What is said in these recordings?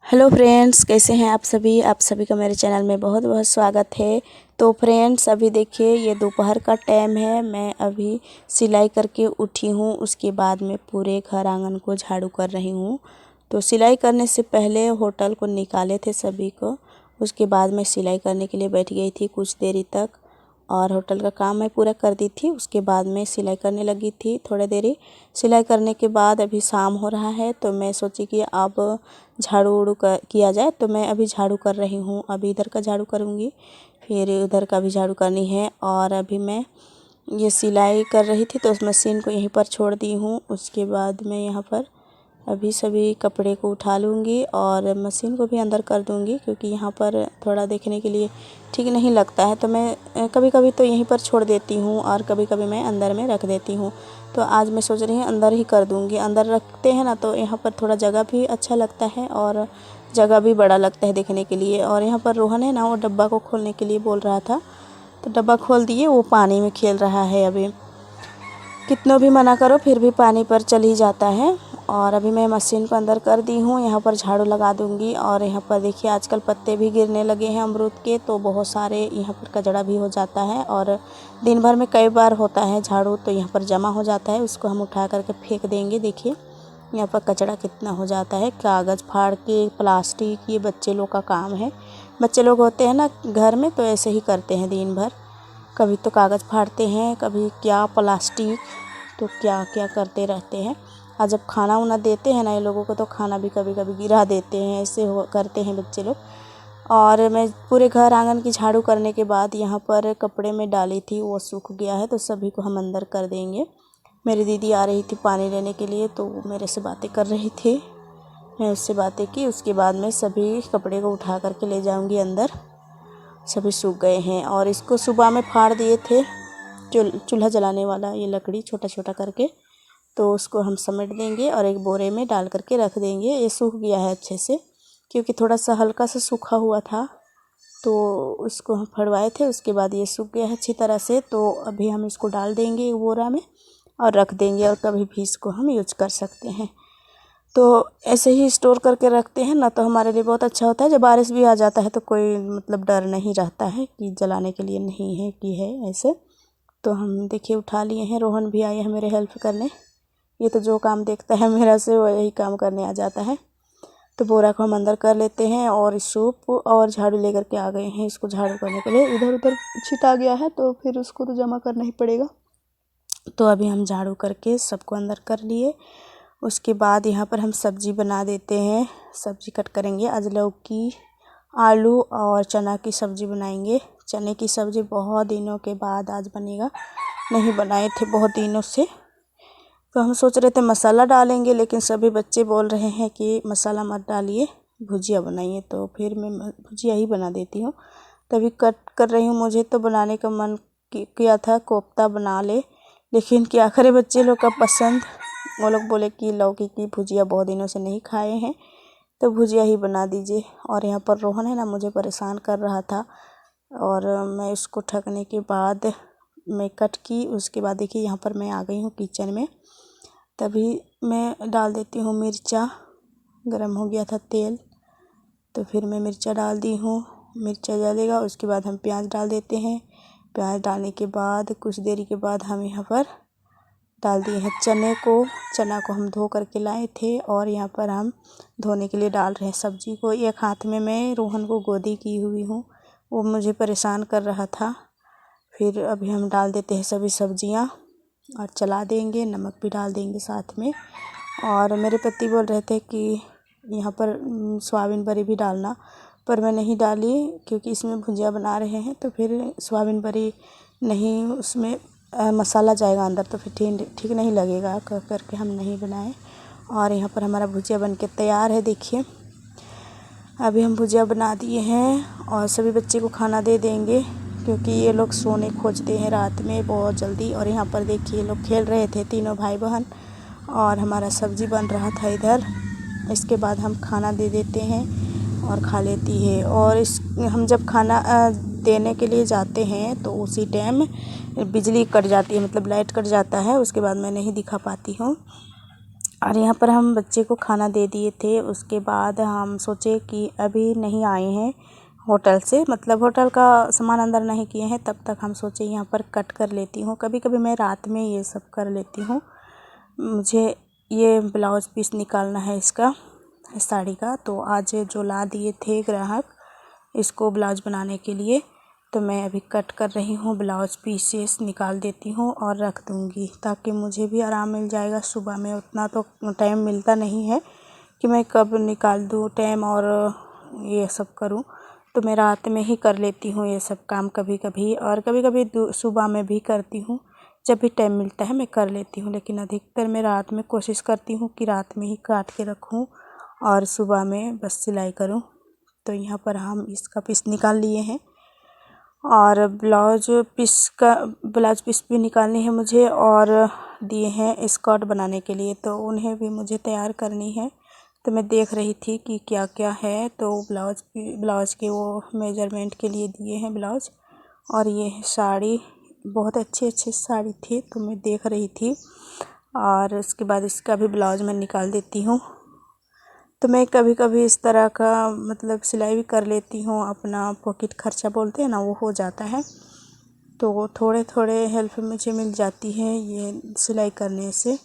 Hello friends, कैसे हैं आप सभी का मेरे चैनल में बहुत बहुत स्वागत है। तो फ्रेंड्स, अभी देखिए ये दोपहर का टाइम है। मैं अभी सिलाई करके उठी हूँ। उसके बाद में पूरे घर आंगन को झाड़ू कर रही हूँ। तो सिलाई करने से पहले होटल को निकाले थे सभी को। उसके बाद मैं सिलाई करने के लिए बैठ गई थी कुछ देरी तक, और होटल का काम मैं पूरा कर दी थी। उसके बाद मैं सिलाई करने लगी थी थोड़ी देरी। सिलाई करने के बाद अभी शाम हो रहा है, तो मैं सोची कि अब झाड़ू उड़ू किया जाए। तो मैं अभी झाड़ू कर रही हूँ। अभी इधर का झाड़ू करूँगी, फिर उधर का भी झाड़ू करनी है। और अभी मैं ये सिलाई कर रही थी तो उस मशीन को यहीं पर छोड़ दी हूँ। उसके बाद मैं यहाँ पर अभी सभी कपड़े को उठा लूँगी और मशीन को भी अंदर कर दूँगी, क्योंकि यहाँ पर थोड़ा देखने के लिए ठीक नहीं लगता है। तो मैं कभी कभी तो यहीं पर छोड़ देती हूँ और कभी कभी मैं अंदर में रख देती हूँ। तो आज मैं सोच रही हूँ अंदर ही कर दूँगी। अंदर रखते हैं ना तो यहाँ पर थोड़ा जगह भी अच्छा लगता है और जगह भी बड़ा लगता है देखने के लिए। और यहाँ पर रोहन है ना, वो डब्बा को खोलने के लिए बोल रहा था, तो डब्बा खोल दिए। वो पानी में खेल रहा है। अभी कितना भी मना करो फिर भी पानी पर चल ही जाता है। और अभी मैं मशीन को अंदर कर दी हूँ। यहाँ पर झाड़ू लगा दूँगी। और यहाँ पर देखिए आजकल पत्ते भी गिरने लगे हैं अमरूद के, तो बहुत सारे यहाँ पर कचड़ा भी हो जाता है। और दिन भर में कई बार होता है झाड़ू, तो यहाँ पर जमा हो जाता है। उसको हम उठा करके फेंक देंगे। देखिए यहाँ पर कचड़ा कितना हो जाता है। कागज़ फाड़ के, प्लास्टिक, ये बच्चे लोग का काम है। बच्चे लोग होते हैं ना घर में, तो ऐसे ही करते हैं दिन भर। कभी तो कागज़ फाड़ते हैं, कभी क्या प्लास्टिक, तो क्या क्या करते रहते हैं। और जब खाना उना देते हैं ना ये लोगों को, तो खाना भी कभी कभी गिरा देते हैं। ऐसे करते हैं बच्चे लोग। और मैं पूरे घर आंगन की झाड़ू करने के बाद यहाँ पर कपड़े में डाली थी, वो सूख गया है, तो सभी को हम अंदर कर देंगे। मेरी दीदी आ रही थी पानी लेने के लिए, तो वो मेरे से बातें कर रही थी। मैं उससे बातें की। उसके बाद में सभी कपड़े को उठा करके ले जाऊँगी अंदर। सभी सूख गए हैं। और इसको सुबह में फाड़ दिए थे, चूल्हा जलाने वाला ये लकड़ी छोटा छोटा करके, तो उसको हम समेट देंगे और एक बोरे में डाल करके रख देंगे। ये सूख गया है अच्छे से, क्योंकि थोड़ा सा हल्का सा सूखा हुआ था, तो उसको हम फड़वाए थे। उसके बाद ये सूख गया है अच्छी तरह से। तो अभी हम इसको डाल देंगे एक बोरा में और रख देंगे, और कभी भी इसको हम यूज कर सकते हैं। तो ऐसे ही स्टोर करके रखते हैं ना, तो हमारे लिए बहुत अच्छा होता है। जब बारिश भी आ जाता है तो कोई मतलब डर नहीं रहता है कि जलाने के लिए नहीं है कि है ऐसे। तो हम देखिए उठा लिए हैं। रोहन भी आए हैं मेरे हेल्प करने। ये तो जो काम देखता है मेरा से वो यही काम करने आ जाता है। तो बोरा को हम अंदर कर लेते हैं और सूप और झाड़ू लेकर के आ गए हैं इसको झाड़ू करने के लिए। इधर उधर छिटा गया है, तो फिर उसको तो जमा करना ही पड़ेगा। तो अभी हम झाड़ू करके सबको अंदर कर लिए। उसके बाद यहाँ पर हम सब्ज़ी बना देते हैं। सब्ज़ी कट करेंगे। आज लौकी, आलू और चना की सब्ज़ी बनाएंगे। चने की सब्ज़ी बहुत दिनों के बाद आज बनेगा, नहीं बनाए थे बहुत दिनों से। तो हम सोच रहे थे मसाला डालेंगे, लेकिन सभी बच्चे बोल रहे हैं कि मसाला मत डालिए, भुजिया बनाइए। तो फिर मैं भुजिया ही बना देती हूँ। तभी कट कर रही हूँ। मुझे तो बनाने का मन किया था कोफ्ता बना ले, लेकिन क्या करे बच्चे लोग का पसंद। वो लोग बोले कि लौकी की भुजिया बहुत दिनों से नहीं खाए हैं, तो भुजिया ही बना दीजिए। और यहाँ पर रोहन है ना, मुझे परेशान कर रहा था, और मैं उसको ठगने के बाद मैं कट की। उसके बाद देखिए यहाँ पर मैं आ गई हूँ किचन में। तभी मैं डाल देती हूँ मिर्चा। गरम हो गया था तेल, तो फिर मैं मिर्चा डाल दी हूँ। मिर्चा जलेगा, उसके बाद हम प्याज डाल देते हैं। प्याज डालने के बाद कुछ देरी के बाद हम यहाँ पर डाल दिए हैं चने को। चना को हम धो करके लाए थे, और यहाँ पर हम धोने के लिए डाल रहे हैं सब्ज़ी को। एक हाथ में मैं रोहन को गोदी की हुई हूँ, वो मुझे परेशान कर रहा था। फिर अभी हम डाल देते हैं सभी सब्जियाँ और चला देंगे। नमक भी डाल देंगे साथ में। और मेरे पति बोल रहे थे कि यहाँ पर सोयाबीन बड़ी भी डालना, पर मैं नहीं डाली, क्योंकि इसमें भुजिया बना रहे हैं। तो फिर सोयाबीन बड़ी नहीं, उसमें मसाला जाएगा अंदर, तो फिर ठीक नहीं लगेगा करके हम नहीं बनाए। और यहाँ पर हमारा भुजिया बनके तैयार है। देखिए अभी हम भुजिया बना दिए हैं और सभी बच्चे को खाना दे देंगे, क्योंकि ये लोग सोने खोजते हैं रात में बहुत जल्दी। और यहाँ पर देखिए लोग खेल रहे थे तीनों भाई बहन, और हमारा सब्ज़ी बन रहा था इधर। इसके बाद हम खाना दे देते हैं और खा लेती है। और हम जब खाना देने के लिए जाते हैं तो उसी टाइम बिजली कट जाती है, मतलब लाइट कट जाता है। उसके बाद मैं नहीं दिखा पाती हूँ। और यहाँ पर हम बच्चे को खाना दे दिए थे। उसके बाद हम सोचे कि अभी नहीं आए हैं होटल से, मतलब होटल का सामान अंदर नहीं किए हैं, तब तक हम सोचे यहाँ पर कट कर लेती हूँ। कभी कभी मैं रात में ये सब कर लेती हूँ। मुझे ये ब्लाउज़ पीस निकालना है इसका, साड़ी का। तो आज जो ला दिए थे ग्राहक इसको ब्लाउज़ बनाने के लिए, तो मैं अभी कट कर रही हूँ। ब्लाउज़ पीसेस निकाल देती हूँ और रख दूँगी ताकि मुझे भी आराम मिल जाएगा। सुबह में उतना तो टाइम मिलता नहीं है कि मैं कब निकाल दूँ टाइम और ये सब करूँ, तो मैं रात में ही कर लेती हूँ ये सब काम कभी कभी, और कभी कभी सुबह में भी करती हूँ। जब भी टाइम मिलता है मैं कर लेती हूँ, लेकिन अधिकतर मैं रात में कोशिश करती हूँ कि रात में ही काट के रखूँ और सुबह में बस सिलाई करूँ। तो यहाँ पर हम इसका पीस निकाल लिए हैं और ब्लाउज पीस भी निकालनी है मुझे, और दिए हैं स्कर्ट बनाने के लिए, तो उन्हें भी मुझे तैयार करनी है। तो मैं देख रही थी कि क्या क्या है। तो ब्लाउज के वो मेजरमेंट के लिए दिए हैं ब्लाउज, और ये साड़ी बहुत अच्छी साड़ी थी, तो मैं देख रही थी। और उसके बाद इसका भी ब्लाउज मैं निकाल देती हूँ। तो मैं कभी कभी इस तरह का मतलब सिलाई भी कर लेती हूँ, अपना पॉकेट खर्चा बोलते हैं ना, वो हो जाता है। तो थोड़े थोड़े हेल्प मुझे मिल जाती है ये सिलाई करने से।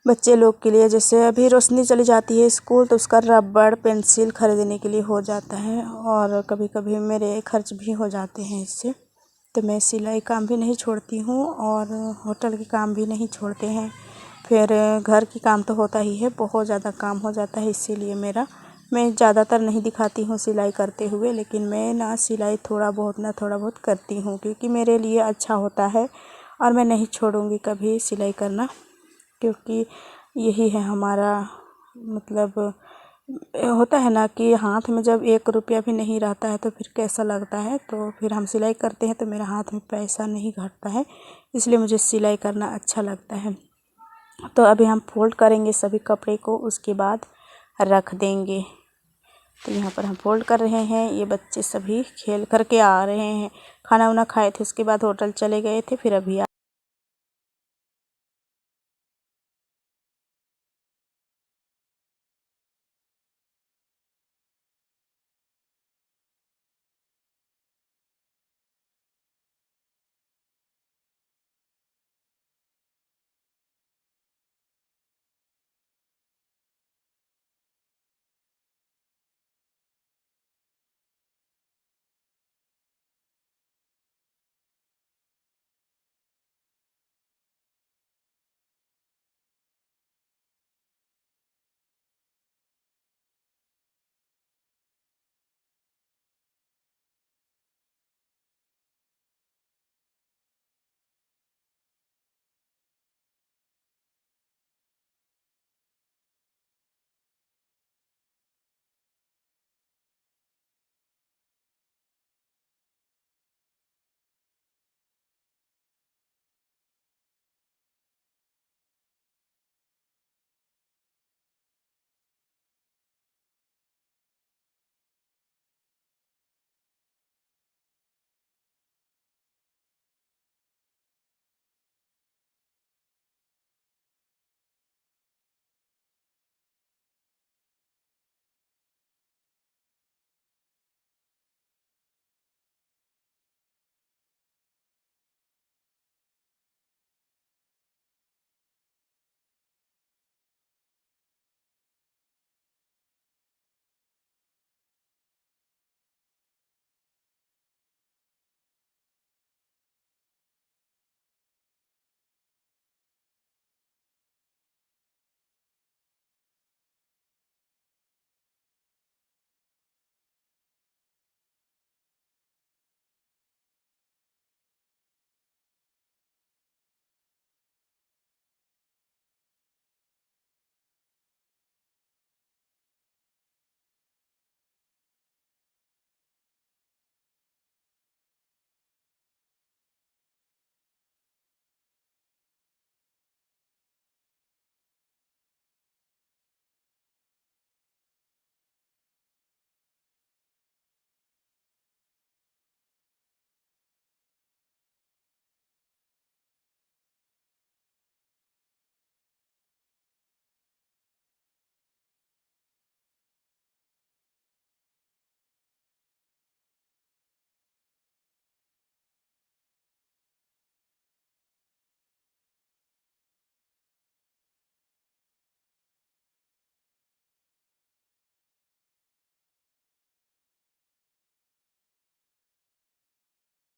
बच्चे लोग के लिए जैसे अभी रोशनी चली जाती है स्कूल, तो उसका रबड़ पेंसिल ख़रीदने के लिए हो जाता है, और कभी कभी मेरे खर्च भी हो जाते हैं इससे। तो मैं सिलाई काम भी नहीं छोड़ती हूँ और होटल के काम भी नहीं छोड़ते हैं। फिर घर की काम तो होता ही है, बहुत ज़्यादा काम हो जाता है, इसीलिए मैं ज़्यादातर नहीं दिखाती हूँ सिलाई करते हुए, लेकिन मैं ना सिलाई थोड़ा बहुत करती हूँ, क्योंकि मेरे लिए अच्छा होता है और मैं नहीं छोड़ूँगी कभी सिलाई करना, क्योंकि यही है हमारा मतलब होता है ना कि हाथ में जब 1 रुपया भी नहीं रहता है तो फिर कैसा लगता है। तो फिर हम सिलाई करते हैं तो मेरा हाथ में पैसा नहीं घटता है, इसलिए मुझे सिलाई करना अच्छा लगता है। तो अभी हम फोल्ड करेंगे सभी कपड़े को, उसके बाद रख देंगे। तो यहाँ पर हम फोल्ड कर रहे हैं। ये बच्चे सभी खेल करके आ रहे हैं, खाना वाना खाए थे, उसके बाद होटल चले गए थे, फिर अभी